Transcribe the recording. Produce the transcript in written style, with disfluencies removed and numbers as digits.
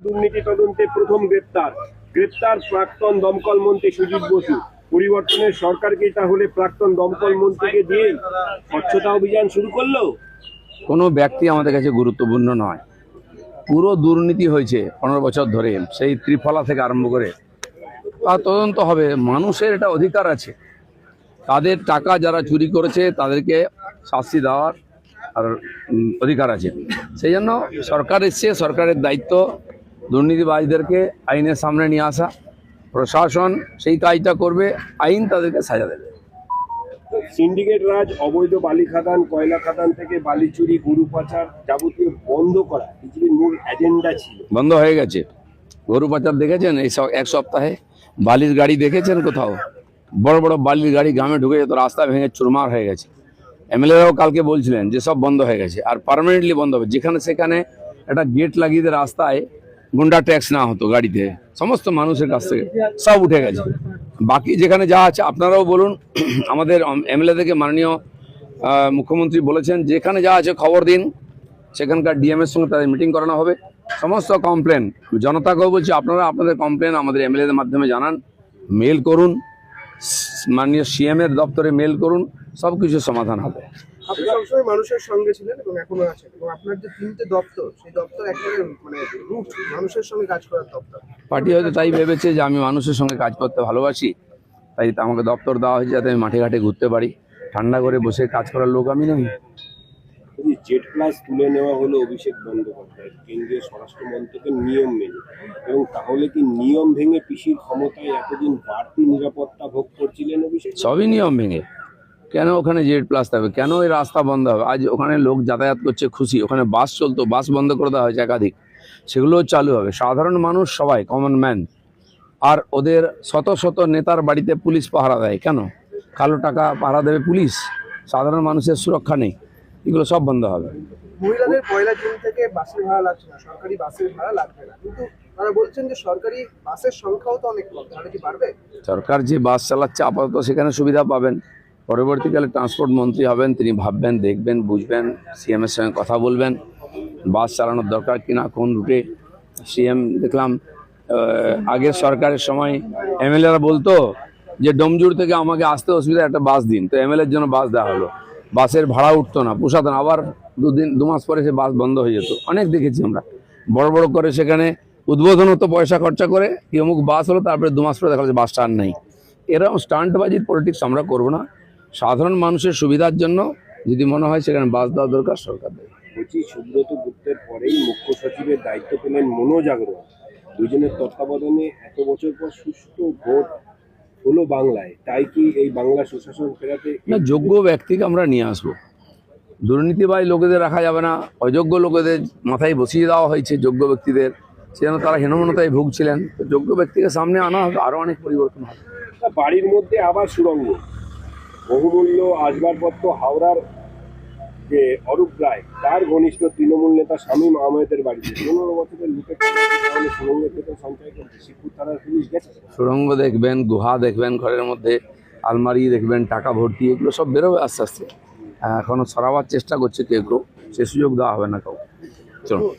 দুর্নীতি তদন্তে প্রথম গ্রেপ্তার প্রাক্তন দমকল মন্ত্রী সুজিত বসু। পরিবর্তনের সরকারকে তাহলে প্রাক্তন দমকল মন্ত্রীকে দিয়েই স্বচ্ছতা অভিযান শুরু করলো। কোনো ব্যক্তি আমাদের কাছে গুরুত্বপূর্ণ নয়, পুরো দুর্নীতি হয়েছে 15 বছর ধরে, সেই ত্রিফলা থেকে আরম্ভ করে তার তদন্ত হবে। মানুষের এটা অধিকার আছে, তাদের টাকা যারা চুরি করেছে তাদেরকে শাস্তি দেওয়ার আর অধিকার আছে। সেই জন্য সরকার এসছে, সরকারের দায়িত্ব দুর্নীতিবাজদেরকে আইনের সামনে নিয়ে আসা। প্রশাসন সেই কাজটা করবে, আইন তাদেরকে সাজা দেবে। সিন্ডিকেট রাজ, অবৈধ বালি খাদান, কয়লা খাদান থেকে বালি চুরি, গরু পাচার যাবতীয় বন্ধ করা বিজেপির মূল এজেন্ডা ছিল। বন্ধ হয়ে গেছে। গরু পাচার দেখেছেন এই এক সপ্তাহে? বালির গাড়ি দেখেছেন কোথাও? বড় বড় বালির গাড়ি গ্রামে ঢুকে যেত, রাস্তা ভেঙে চুরমার হয়ে গেছে। এমএলএরাও কালকে বলছিলেন যে সব বন্ধ হয়ে গেছে, আর পার্মানেন্টলি বন্ধ হবে। যেখানে সেখানে একটা গেট লাগিয়ে দিয়ে রাস্তায় গুন্ডা ট্যাক্স না হতো, গাড়িতে সমস্ত মানুষের কাছ থেকে সব উঠে গেছে। বাকি যেখানে যা আছে আপনারাও বলুন, আমাদের এমএলএ থেকে মাননীয় মুখ্যমন্ত্রী বলেছেন যেখানে যা আছে খবর দিন, সেখানকার ডিএমের সঙ্গে তাদের মিটিং করানো হবে। সমস্ত কমপ্লেন জনতাকেও বলছি, আপনারা আপনাদের কমপ্লেন আমাদের এমএলএদের মাধ্যমে জানান, মেল করুন, মাননীয় সিএম এর দপ্তরে মেল করুন, সব কিছু সমাধান হবে। আপনি সবসময় মানুষের সঙ্গে ছিলেন এবং এখনো আছেন, এবং আপনার যে 3টে দপ্তর, সেই দপ্তর একেবারে মানে রুট মানুষের সঙ্গে কাজ করার দপ্তর। পার্টি হয়তো তাই ভেবেছে যে আমি মানুষের সঙ্গে কাজ করতে ভালোবাসি, তাই আমাকে দপ্তর দেওয়া হয়েছে যাতে আমি মাঠে ঘাটে ঘুরতে পারি। ঠান্ডা করে বসে কাজ করার লোক আমি নই। জেড প্লাস তুলে নেওয়া হলো অভিষেক বন্দ্যোপাধ্যায় কেন্দ্রীয় স্বরাষ্ট্র মন্ত্রকের নিয়ম মেনে, এবং তাহলে কি নিয়ম ভেঙে পিসির ক্ষমতায় এতদিন বাড়তি নিরাপত্তা ভোগ করছিলেন অভিষেক? সবই নিয়ম ভেঙে। কেন ওখানে জেড প্লাস থাকবে? কেন ওই রাস্তা বন্ধ হবে? আজ ওখানে লোক যাতায়াত করছে খুশি, ওখানে বাস চলতো, বাস বন্ধ করে দেওয়া হয়েছে একাধিক, সেগুলোও চালু হবে। সাধারণ মানুষ সবাই কমন ম্যান, আর ওদের শত শত নেতার বাড়িতে পুলিশ পাহারা দেয়। কেন? কালো টাকা পাহারা দেবে পুলিশ? সাধারণ মানুষের সুরক্ষা নেই। এগুলো সব বন্ধ হবে। মহিলাদের 1 জুন থেকে বাসের ভাড়া লাগছে না, সরকারি বাসের ভাড়া লাগবে না, কিন্তু তারা বলছেন যে সরকারি বাসের সংখ্যাও তো অনেক কম, তাহলে কি বাড়বে? সরকার যে বাস চালাচ্ছে আপাতত সেখানে সুবিধা পাবেন। পরবর্তীকালে ট্রান্সপোর্ট মন্ত্রী হবেন, তিনি ভাববেন, দেখবেন, বুঝবেন, সিএম এর সঙ্গে কথা বলবেন বাস চালানোর দরকার কিনা, কোন রুটে। সিএম দেখলাম আগের সরকারের সময় এমএলএরা বলতো যে ডোমজুর থেকে আমাকে আসতে অসুবিধা, একটা বাস দিন, তো এমএলএর জন্য বাস দেওয়া হলো। বাসের ভাড়া উঠতো না, পোষাতো না, আবার 2 মাস পরে সে বাস বন্ধ হয়ে যেত। অনেক দেখেছি আমরা, বড় বড় করে সেখানে উদ্বোধন হতো পয়সা খরচা করে, কি অমুক বাস হলো, তারপরে 2 মাস পরে দেখা যাচ্ছে বাসটা আর নেই। এরকম স্টান্টবাজির পলিটিক্স আমরা করবো না। সাধারণ মানুষের সুবিধার জন্য যদি মনে হয় সেখানে বাস দেওয়া দরকার, সরকার দেবে। বলছি, সুব্রত গুপ্তের পরেই মুখ্য সচিবের দায়িত্ব পেলেন মনোজ আগরওয়াল। দুজনের তত্ত্বাবধানে এত বছর পর সুষ্ঠু ভোট হলো বাংলায়, তাই কি এই বাংলা সুশাসন ফেরাতে? না, যোগ্য ব্যক্তিকে আমরা নিয়ে আসবো। দুর্নীতিবাজ লোকেদের রাখা যাবে না, অযোগ্য লোকেদের মাথায় বসিয়ে দেওয়া হয়েছে যোগ্য ব্যক্তিদের, সেজন্য তারা হীনমন্যতায় ভুগছিলেন। তো যোগ্য ব্যক্তিকে সামনে আনা হবে, আরও অনেক পরিবর্তন হবে। বাড়ির মধ্যে আবার সুড়ঙ্গ, বহুমূল্য আসবাবপত্র। হাওড়ার যে অরূপ রায়, তার ঘনিষ্ঠ তৃণমূল নেতা শামীম আহমেদের বাড়িতে 15 বছরের লুটে তাহলে সুড়ঙ্গের থেকে সঞ্চয় করতে শিবপুর থানার পুলিশ গেছে। সুড়ঙ্গ দেখবেন, গুহা দেখবেন, ঘরের মধ্যে আলমারি দেখবেন, টাকা ভর্তি, এগুলো সব বেরোবে আস্তে আস্তে। এখনো সরাবার চেষ্টা করছে কেউ কেউ, সে সুযোগ দেওয়া হবে না কাউ। চলুন।